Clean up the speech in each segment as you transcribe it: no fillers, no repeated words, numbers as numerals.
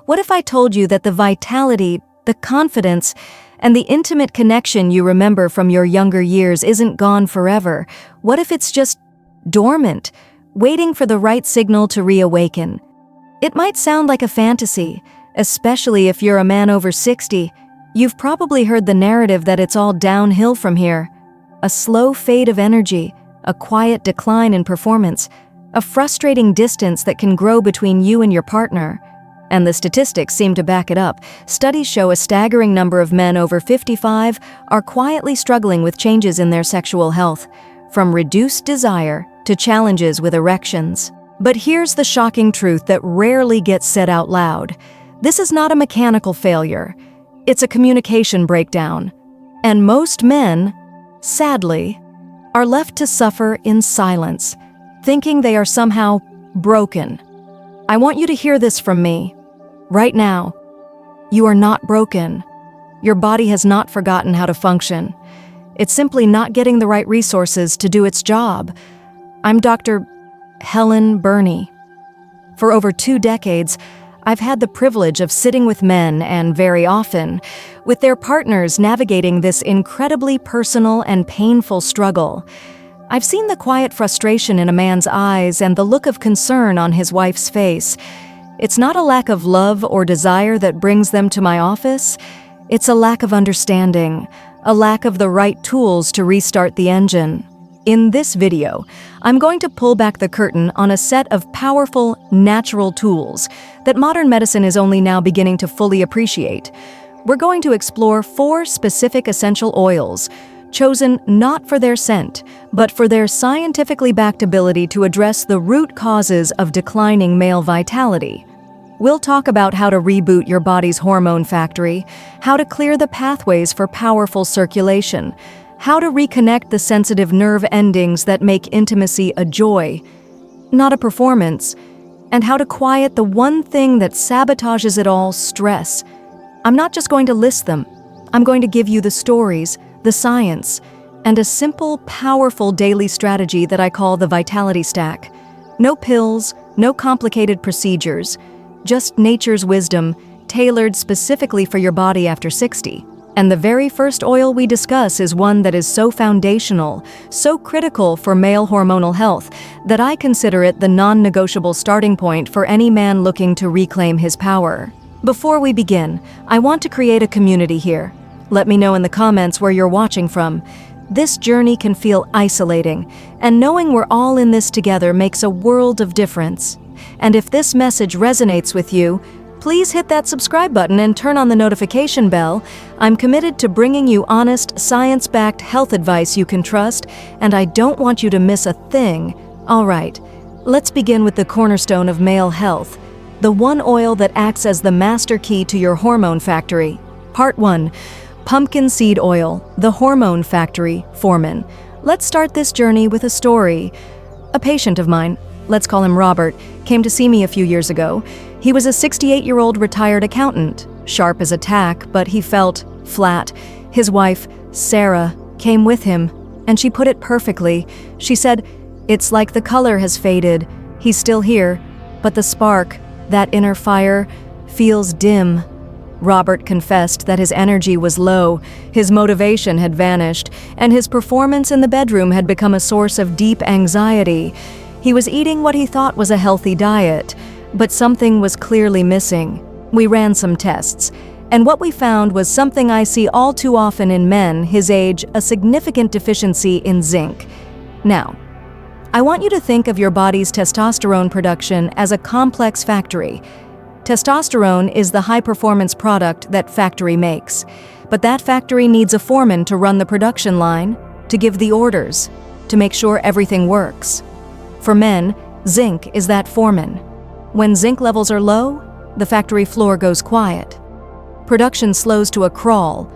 What if I told you that the vitality, the confidence, and the intimate connection you remember from your younger years isn't gone forever? What if it's just dormant, waiting for the right signal to reawaken? It might sound like a fantasy, especially if you're a man over 60. You've probably heard the narrative that it's all downhill from here. A slow fade of energy, a quiet decline in performance, a frustrating distance that can grow between you and your partner. And the statistics seem to back it up. Studies show a staggering number of men over 55 are quietly struggling with changes in their sexual health, from reduced desire to challenges with erections. But here's the shocking truth that rarely gets said out loud. This is not a mechanical failure. It's a communication breakdown. And most men, sadly, are left to suffer in silence, thinking they are somehow broken. I want you to hear this from me. Right now, you are not broken. Your body has not forgotten how to function. It's simply not getting the right resources to do its job. I'm Dr. Helen Burney. For over 2 decades, I've had the privilege of sitting with men, and very often, with their partners navigating this incredibly personal and painful struggle. I've seen the quiet frustration in a man's eyes and the look of concern on his wife's face. It's not a lack of love or desire that brings them to my office. It's a lack of understanding, a lack of the right tools to restart the engine. In this video, I'm going to pull back the curtain on a set of powerful, natural tools that modern medicine is only now beginning to fully appreciate. We're going to explore 4 specific essential oils, chosen not for their scent, but for their scientifically backed ability to address the root causes of declining male vitality. We'll talk about how to reboot your body's hormone factory, how to clear the pathways for powerful circulation, how to reconnect the sensitive nerve endings that make intimacy a joy, not a performance, and how to quiet the one thing that sabotages it all, stress. I'm not just going to list them. I'm going to give you the stories, the science, and a simple, powerful daily strategy that I call the Vitality Stack. No pills, no complicated procedures, just nature's wisdom, tailored specifically for your body after 60. And the very first oil we discuss is one that is so foundational, so critical for male hormonal health, that I consider it the non-negotiable starting point for any man looking to reclaim his power. Before we begin, I want to create a community here. Let me know in the comments where you're watching from. This journey can feel isolating, and knowing we're all in this together makes a world of difference. And if this message resonates with you, please hit that subscribe button and turn on the notification bell. I'm committed to bringing you honest, science-backed health advice you can trust, and I don't want you to miss a thing. All right, let's begin with the cornerstone of male health, the one oil that acts as the master key to your hormone factory. Part 1. Pumpkin seed oil, the hormone factory, Foreman. Let's start this journey with a story. A patient of mine, let's call him Robert, came to see me a few years ago. He was a 68-year-old retired accountant, sharp as a tack, but he felt flat. His wife, Sarah, came with him, and she put it perfectly. She said, "It's like the color has faded. He's still here, but the spark, that inner fire, feels dim." Robert confessed that his energy was low, his motivation had vanished, and his performance in the bedroom had become a source of deep anxiety. He was eating what he thought was a healthy diet, but something was clearly missing. We ran some tests, and what we found was something I see all too often in men his age, a significant deficiency in zinc. Now, I want you to think of your body's testosterone production as a complex factory. Testosterone is the high-performance product that factory makes, but that factory needs a foreman to run the production line, to give the orders, to make sure everything works. For men, zinc is that foreman. When zinc levels are low, the factory floor goes quiet. Production slows to a crawl.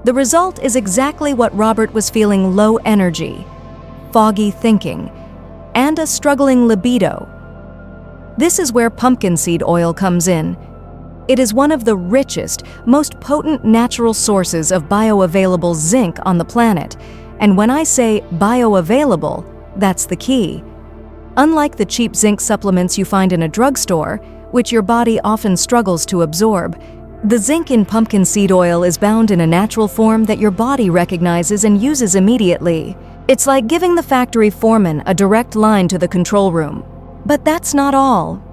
The result is exactly what Robert was feeling: low energy, foggy thinking, and a struggling libido. This is where pumpkin seed oil comes in. It is one of the richest, most potent natural sources of bioavailable zinc on the planet. And when I say bioavailable, that's the key. Unlike the cheap zinc supplements you find in a drugstore, which your body often struggles to absorb. The zinc in pumpkin seed oil is bound in a natural form that your body recognizes and uses immediately. It's like giving the factory foreman a direct line to the control room. But that's not all.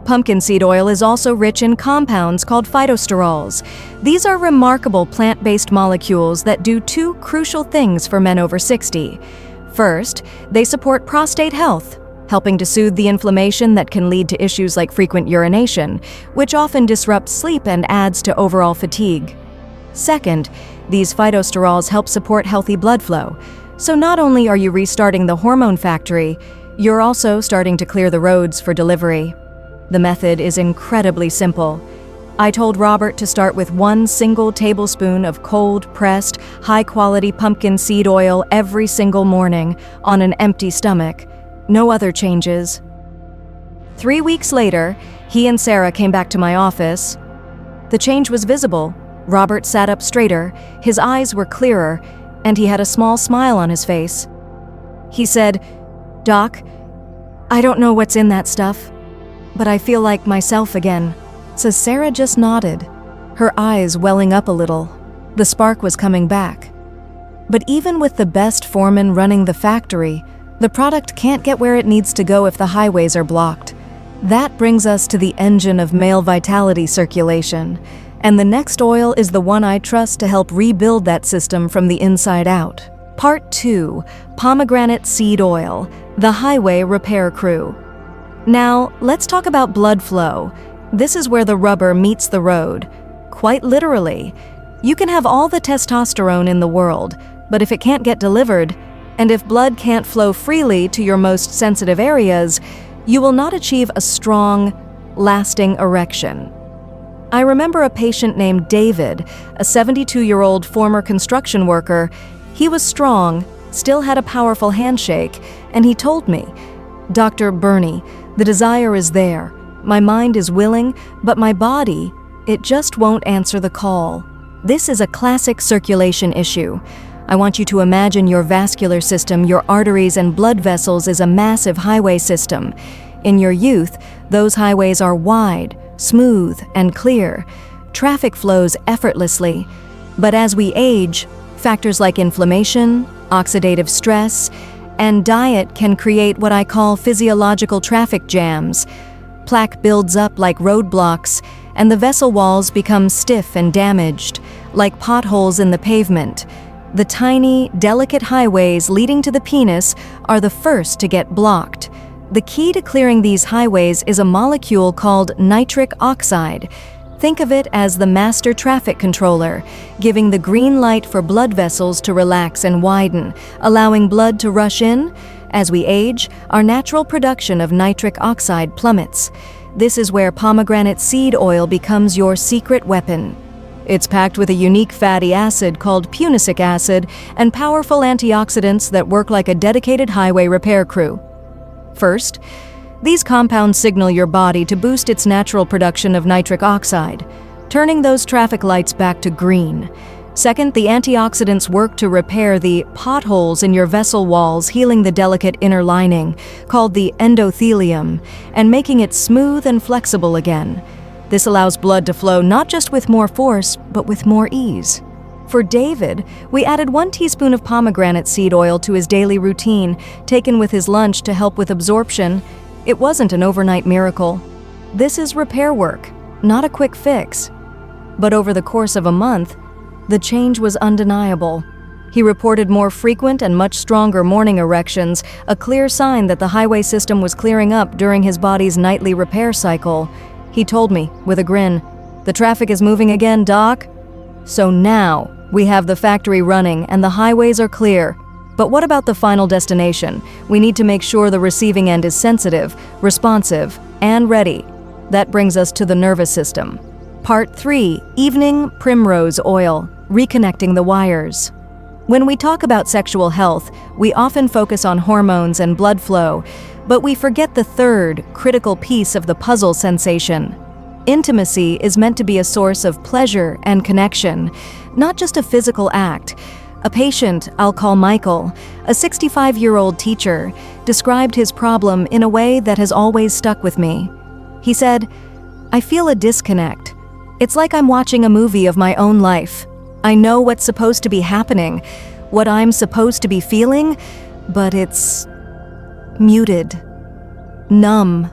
Pumpkin seed oil is also rich in compounds called phytosterols. These are remarkable plant-based molecules that do two crucial things for men over 60. First, they support prostate health, helping to soothe the inflammation that can lead to issues like frequent urination, which often disrupts sleep and adds to overall fatigue. Second, these phytosterols help support healthy blood flow. So not only are you restarting the hormone factory, you're also starting to clear the roads for delivery. The method is incredibly simple. I told Robert to start with 1 single tablespoon of cold-pressed, high-quality pumpkin seed oil every single morning on an empty stomach. No other changes. 3 weeks later, he and Sarah came back to my office. The change was visible. Robert sat up straighter, his eyes were clearer, and he had a small smile on his face. He said, "Doc, I don't know what's in that stuff, but I feel like myself again." So Sarah just nodded, her eyes welling up a little. The spark was coming back. But even with the best foreman running the factory, the product can't get where it needs to go if the highways are blocked. That brings us to the engine of male vitality circulation, and the next oil is the one I trust to help rebuild that system from the inside out. Part 2, Pomegranate Seed Oil, the Highway Repair Crew. Now, let's talk about blood flow. This is where the rubber meets the road. Quite literally. You can have all the testosterone in the world, but if it can't get delivered, and if blood can't flow freely to your most sensitive areas, you will not achieve a strong, lasting erection. I remember a patient named David, a 72-year-old former construction worker. He was strong, still had a powerful handshake, and he told me, "Dr. Burney, the desire is there. My mind is willing, but my body, it just won't answer the call." This is a classic circulation issue. I want you to imagine your vascular system, your arteries and blood vessels is a massive highway system. In your youth, those highways are wide, smooth, and clear. Traffic flows effortlessly. But as we age, factors like inflammation, oxidative stress, and diet can create what I call physiological traffic jams. Plaque builds up like roadblocks, and the vessel walls become stiff and damaged, like potholes in the pavement. The tiny, delicate highways leading to the penis are the first to get blocked. The key to clearing these highways is a molecule called nitric oxide. Think of it as the master traffic controller, giving the green light for blood vessels to relax and widen, allowing blood to rush in. As we age, our natural production of nitric oxide plummets. This is where pomegranate seed oil becomes your secret weapon. It's packed with a unique fatty acid called punicic acid and powerful antioxidants that work like a dedicated highway repair crew. First, these compounds signal your body to boost its natural production of nitric oxide, turning those traffic lights back to green. Second, the antioxidants work to repair the potholes in your vessel walls, healing the delicate inner lining, called the endothelium, and making it smooth and flexible again. This allows blood to flow not just with more force, but with more ease. For David, we added 1 teaspoon of pomegranate seed oil to his daily routine, taken with his lunch to help with absorption. It wasn't an overnight miracle. This is repair work, not a quick fix. But over the course of a month, the change was undeniable. He reported more frequent and much stronger morning erections, a clear sign that the highway system was clearing up during his body's nightly repair cycle. He told me, with a grin, "The traffic is moving again, Doc." So now, we have the factory running and the highways are clear. But what about the final destination? We need to make sure the receiving end is sensitive, responsive, and ready. That brings us to the nervous system. Part 3, Evening Primrose Oil, Reconnecting the Wires. When we talk about sexual health, we often focus on hormones and blood flow, but we forget the third, critical piece of the puzzle: sensation. Intimacy is meant to be a source of pleasure and connection, not just a physical act. A patient I'll call Michael, a 65-year-old teacher, described his problem in a way that has always stuck with me. He said, I feel a disconnect. It's like I'm watching a movie of my own life. I know what's supposed to be happening, what I'm supposed to be feeling, but it's muted, numb.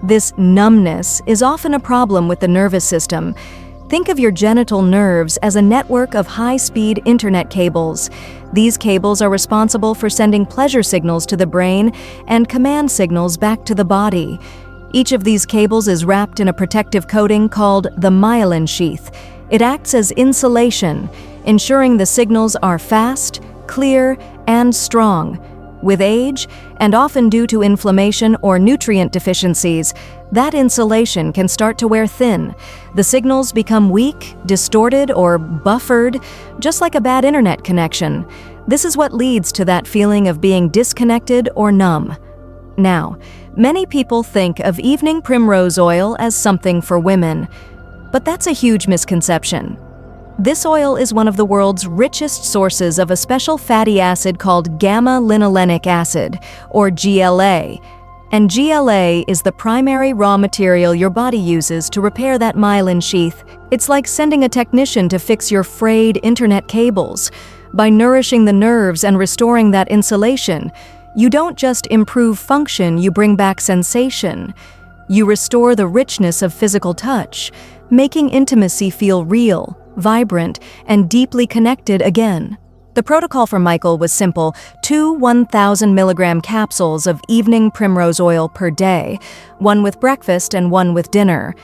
This numbness is often a problem with the nervous system. Think of your genital nerves as a network of high-speed internet cables. These cables are responsible for sending pleasure signals to the brain and command signals back to the body. Each of these cables is wrapped in a protective coating called the myelin sheath. It acts as insulation, ensuring the signals are fast, clear, and strong. With age, and often due to inflammation or nutrient deficiencies, that insulation can start to wear thin. The signals become weak, distorted, or buffered, just like a bad internet connection. This is what leads to that feeling of being disconnected or numb. Now, many people think of evening primrose oil as something for women, but that's a huge misconception. This oil is one of the world's richest sources of a special fatty acid called gamma-linolenic acid, or GLA. And GLA is the primary raw material your body uses to repair that myelin sheath. It's like sending a technician to fix your frayed internet cables. By nourishing the nerves and restoring that insulation, you don't just improve function, you bring back sensation. You restore the richness of physical touch, making intimacy feel real, vibrant, and deeply connected again. The protocol for Michael was simple: 2 1,000 milligram capsules of evening primrose oil per day, one with breakfast and one with dinner.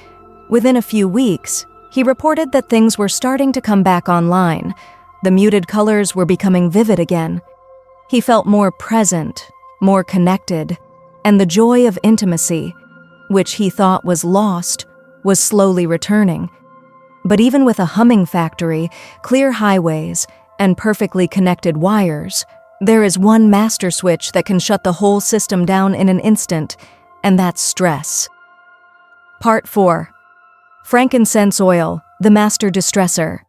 Within a few weeks, he reported that things were starting to come back online. The muted colors were becoming vivid again. He felt more present, more connected, and the joy of intimacy, which he thought was lost, was slowly returning. But even with a humming factory, clear highways, and perfectly connected wires, there is one master switch that can shut the whole system down in an instant, and that's stress. Part 4. Frankincense oil, the master distressor.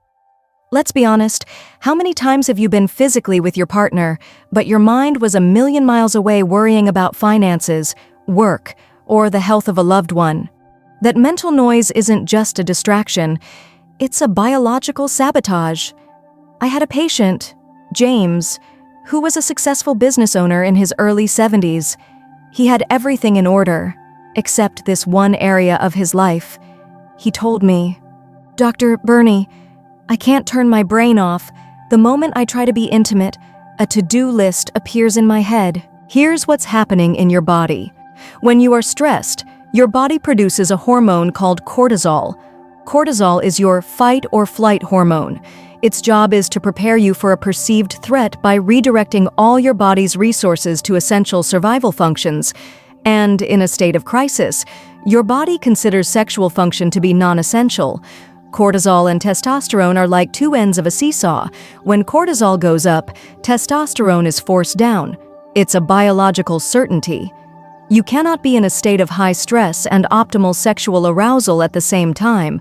Let's be honest, how many times have you been physically with your partner, but your mind was a million miles away worrying about finances, work, or the health of a loved one? That mental noise isn't just a distraction, it's a biological sabotage. I had a patient, James, who was a successful business owner in his early 70s. He had everything in order, except this one area of his life. He told me, "Dr. Burney, I can't turn my brain off. The moment I try to be intimate, a to-do list appears in my head." Here's what's happening in your body. When you are stressed, your body produces a hormone called cortisol. Cortisol is your fight or flight hormone. Its job is to prepare you for a perceived threat by redirecting all your body's resources to essential survival functions. And in a state of crisis, your body considers sexual function to be non-essential. Cortisol and testosterone are like two ends of a seesaw. When cortisol goes up, testosterone is forced down. It's a biological certainty. You cannot be in a state of high stress and optimal sexual arousal at the same time.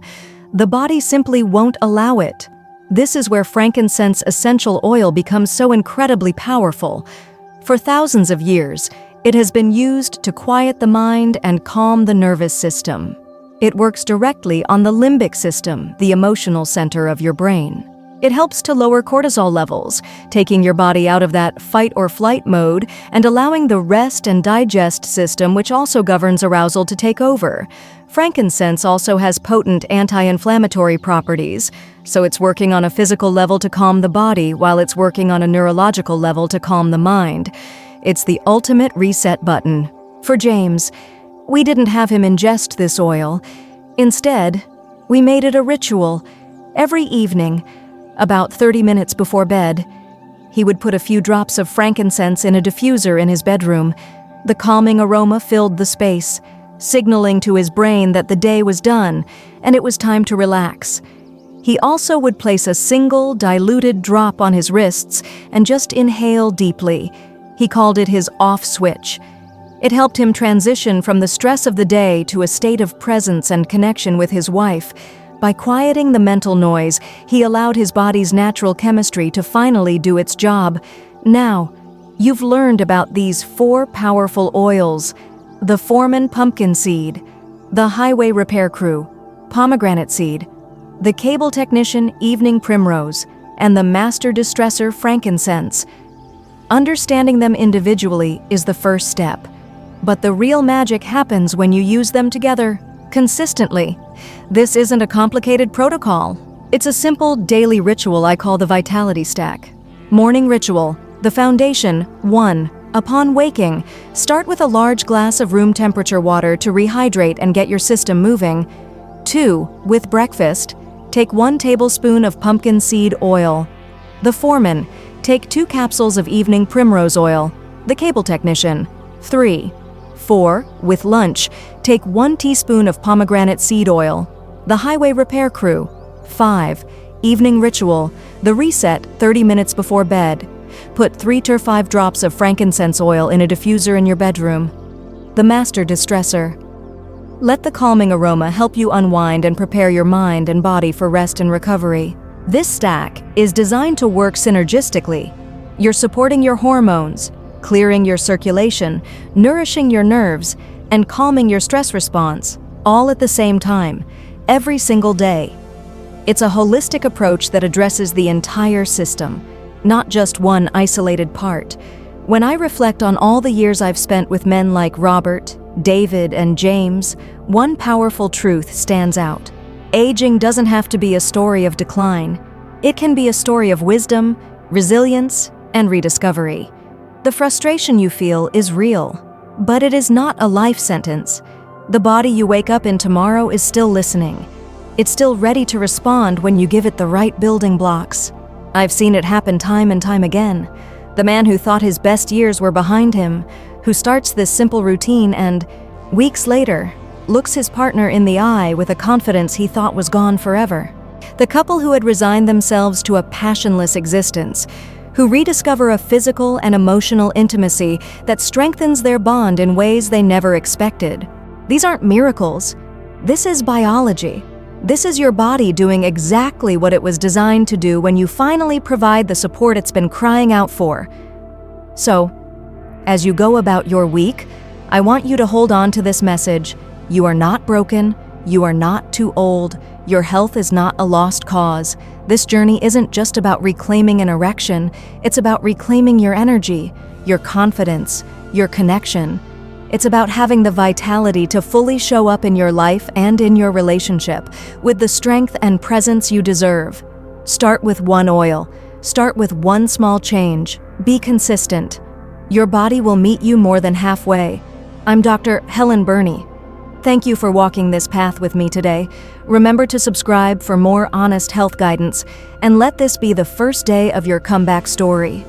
The body simply won't allow it. This is where frankincense essential oil becomes so incredibly powerful. For thousands of years, it has been used to quiet the mind and calm the nervous system. It works directly on the limbic system, the emotional center of your brain. It helps to lower cortisol levels, taking your body out of that fight or flight mode and allowing the rest and digest system, which also governs arousal, to take over. Frankincense also has potent anti-inflammatory properties, so it's working on a physical level to calm the body while it's working on a neurological level to calm the mind. It's the ultimate reset button. For James, we didn't have him ingest this oil. Instead, we made it a ritual. Every evening, about 30 minutes before bed, he would put a few drops of frankincense in a diffuser in his bedroom. The calming aroma filled the space, signaling to his brain that the day was done and it was time to relax. He also would place a single diluted drop on his wrists and just inhale deeply. He called it his off switch. It helped him transition from the stress of the day to a state of presence and connection with his wife. By quieting the mental noise, he allowed his body's natural chemistry to finally do its job. Now, you've learned about these 4 powerful oils: the Foreman pumpkin seed, The Highway Repair Crew, Pomegranate Seed, the Cable Technician Evening Primrose, and the Master Distressor Frankincense. Understanding them individually is the first step, but the real magic happens when you use them together, consistently. This isn't a complicated protocol. It's a simple daily ritual I call the Vitality Stack. Morning ritual. The foundation. 1. Upon waking, start with a large glass of room temperature water to rehydrate and get your system moving. 2. With breakfast, take 1 tablespoon of pumpkin seed oil. The foreman. Take 2 capsules of evening primrose oil. The Cable Technician. 3. 4. With lunch, take 1 teaspoon of pomegranate seed oil. The Highway Repair Crew. 5. Evening ritual. The reset 30 minutes before bed. Put 3 to 5 drops of frankincense oil in a diffuser in your bedroom. The Master Distressor. Let the calming aroma help you unwind and prepare your mind and body for rest and recovery. This stack is designed to work synergistically. You're supporting your hormones, clearing your circulation, nourishing your nerves, and calming your stress response, all at the same time, every single day. It's a holistic approach that addresses the entire system, not just one isolated part. When I reflect on all the years I've spent with men like Robert, David, and James, one powerful truth stands out. Aging doesn't have to be a story of decline. It can be a story of wisdom, resilience, and rediscovery. The frustration you feel is real, but it is not a life sentence. The body you wake up in tomorrow is still listening. It's still ready to respond when you give it the right building blocks. I've seen it happen time and time again. The man who thought his best years were behind him, who starts this simple routine and, weeks later, looks his partner in the eye with a confidence he thought was gone forever. The couple who had resigned themselves to a passionless existence, who rediscover a physical and emotional intimacy that strengthens their bond in ways they never expected. These aren't miracles. This is biology. This is your body doing exactly what it was designed to do when you finally provide the support it's been crying out for. So, as you go about your week, I want you to hold on to this message. You are not broken. You are not too old. Your health is not a lost cause. This journey isn't just about reclaiming an erection. It's about reclaiming your energy, your confidence, your connection. It's about having the vitality to fully show up in your life and in your relationship with the strength and presence you deserve. Start with 1 oil. Start with 1 small change. Be consistent. Your body will meet you more than halfway. I'm Dr. Helen Burney. Thank you for walking this path with me today. Remember to subscribe for more honest health guidance, and let this be the first day of your comeback story.